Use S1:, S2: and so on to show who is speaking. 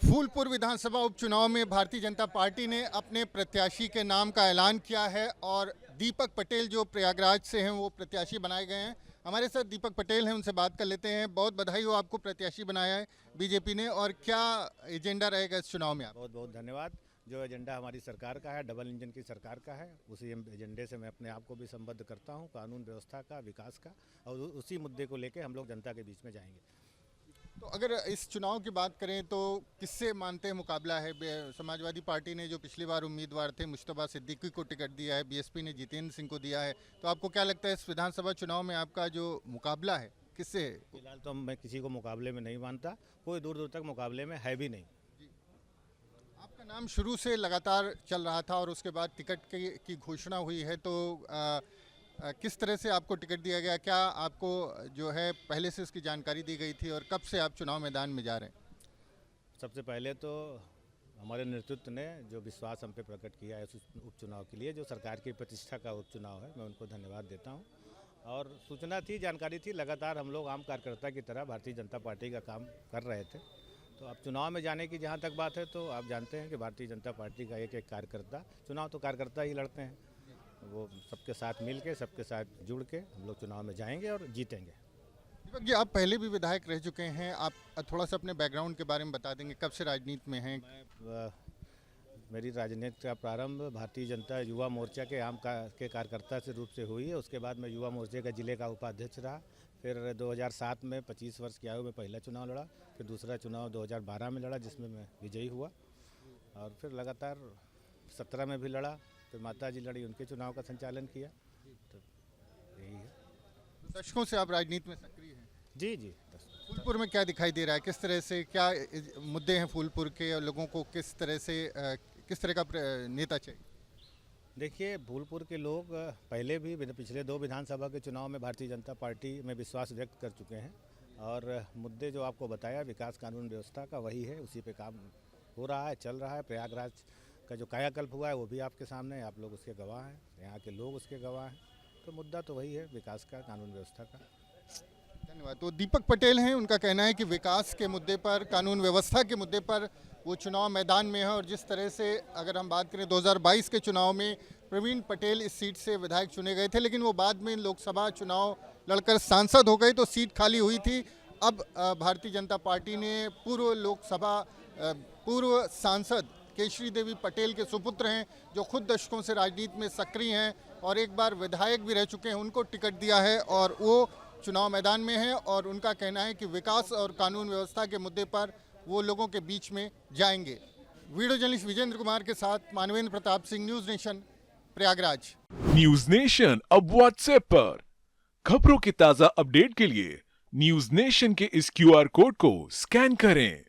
S1: फूलपुर विधानसभा उपचुनाव में भारतीय जनता पार्टी ने अपने प्रत्याशी के नाम का ऐलान किया है और दीपक पटेल जो प्रयागराज से हैं वो प्रत्याशी बनाए गए हैं। हमारे साथ दीपक पटेल हैं, उनसे बात कर लेते हैं। बहुत बधाई हो, आपको प्रत्याशी बनाया है बीजेपी ने। और क्या एजेंडा रहेगा इस चुनाव में? आप
S2: बहुत बहुत धन्यवाद। जो एजेंडा हमारी सरकार का है, डबल इंजन की सरकार का है, उसी एजेंडे से मैं अपने आप को भी संबद्ध करता हूं, कानून व्यवस्था का, विकास का, और उसी मुद्दे को लेकर हम लोग जनता के बीच में जाएंगे।
S1: तो अगर इस चुनाव की बात करें तो किससे मानते हैं मुकाबला है? समाजवादी पार्टी ने जो पिछली बार उम्मीदवार थे मुश्तबा सिद्दीकी को टिकट दिया है, बीएसपी ने जितेंद्र सिंह को दिया है, तो आपको क्या लगता है इस विधानसभा चुनाव में आपका जो मुकाबला है किससे है?
S2: फिलहाल तो मैं किसी को मुकाबले में नहीं मानता, कोई दूर दूर तक मुकाबले में है भी नहीं।
S1: आपका नाम शुरू से लगातार चल रहा था और उसके बाद टिकट की घोषणा हुई है, तो किस तरह से आपको टिकट दिया गया? क्या आपको जो है पहले से इसकी जानकारी दी गई थी और कब से आप चुनाव मैदान में जा रहे हैं?
S2: सबसे पहले तो हमारे नेतृत्व ने जो विश्वास हम पे प्रकट किया है इस उपचुनाव के लिए, जो सरकार की प्रतिष्ठा का उपचुनाव है, मैं उनको धन्यवाद देता हूँ। और सूचना थी, जानकारी थी, लगातार हम लोग आम कार्यकर्ता की तरह भारतीय जनता पार्टी का काम कर रहे थे। तो अब चुनाव में जाने की जहाँ तक बात है, तो आप जानते हैं कि भारतीय जनता पार्टी का एक एक कार्यकर्ता, चुनाव तो कार्यकर्ता ही लड़ते हैं, वो सबके साथ मिल के, सबके साथ जुड़ के हम लोग चुनाव में जाएंगे और जीतेंगे।
S1: दीपक जी, आप पहले भी विधायक रह चुके हैं, आप थोड़ा सा अपने बैकग्राउंड के बारे में बता देंगे, कब से राजनीति में हैं?
S2: मेरी राजनीति का प्रारंभ भारतीय जनता युवा मोर्चा के कार्यकर्ता से रूप से हुई है। उसके बाद मैं युवा मोर्चे का जिले का उपाध्यक्ष रहा। फिर 2007 में 25 वर्ष की आयु में पहला चुनाव लड़ा, फिर दूसरा चुनाव 2012 में लड़ा जिसमें मैं विजयी हुआ, और फिर लगातार 17 में भी लड़ा, फिर माता जी लड़ी, उनके चुनाव का संचालन किया। तो यही है।
S1: दशकों से आप राजनीति में सक्रिय हैं।
S2: जी जी।
S1: फूलपुर में क्या दिखाई दे रहा है? किस तरह से क्या मुद्दे हैं फूलपुर के और लोगों को किस तरह का नेता चाहिए?
S2: देखिए, फूलपुर के लोग पहले भी पिछले 2 विधानसभा के चुनाव में भारतीय जनता पार्टी में विश्वास व्यक्त कर चुके हैं, और मुद्दे जो आपको बताया विकास, कानून व्यवस्था का, वही है, उसी पे काम हो रहा है, चल रहा है। प्रयागराज का जो कायाकल्प हुआ है वो भी आपके सामने है, आप लोग उसके गवाह हैं, यहाँ के लोग उसके गवाह हैं। तो मुद्दा तो वही है, विकास का, कानून व्यवस्था का।
S1: धन्यवाद। तो दीपक पटेल हैं, उनका कहना है कि विकास के मुद्दे पर, कानून व्यवस्था के मुद्दे पर वो चुनाव मैदान में है। और जिस तरह से अगर हम बात करें 2022 के चुनाव में प्रवीण पटेल इस सीट से विधायक चुने गए थे, लेकिन वो बाद में लोकसभा चुनाव लड़कर सांसद हो गए, तो सीट खाली हुई थी। अब भारतीय जनता पार्टी ने पूर्व सांसद केशरी देवी पटेल के सुपुत्र हैं, जो खुद दशकों से राजनीति में सक्रिय हैं और एक बार विधायक भी रह चुके हैं, उनको टिकट दिया है और वो चुनाव मैदान में है। और उनका कहना है कि विकास और कानून व्यवस्था के मुद्दे पर वो लोगों के बीच में जाएंगे। वीडियो जर्नलिस्ट विजेंद्र कुमार के साथ Manvendra Pratap Singh, news nation, Prayagraj.
S3: News nation अब व्हाट्सएप पर खबरों की ताजा अपडेट के लिए न्यूज नेशन के इस क्यूआर कोड को स्कैन करें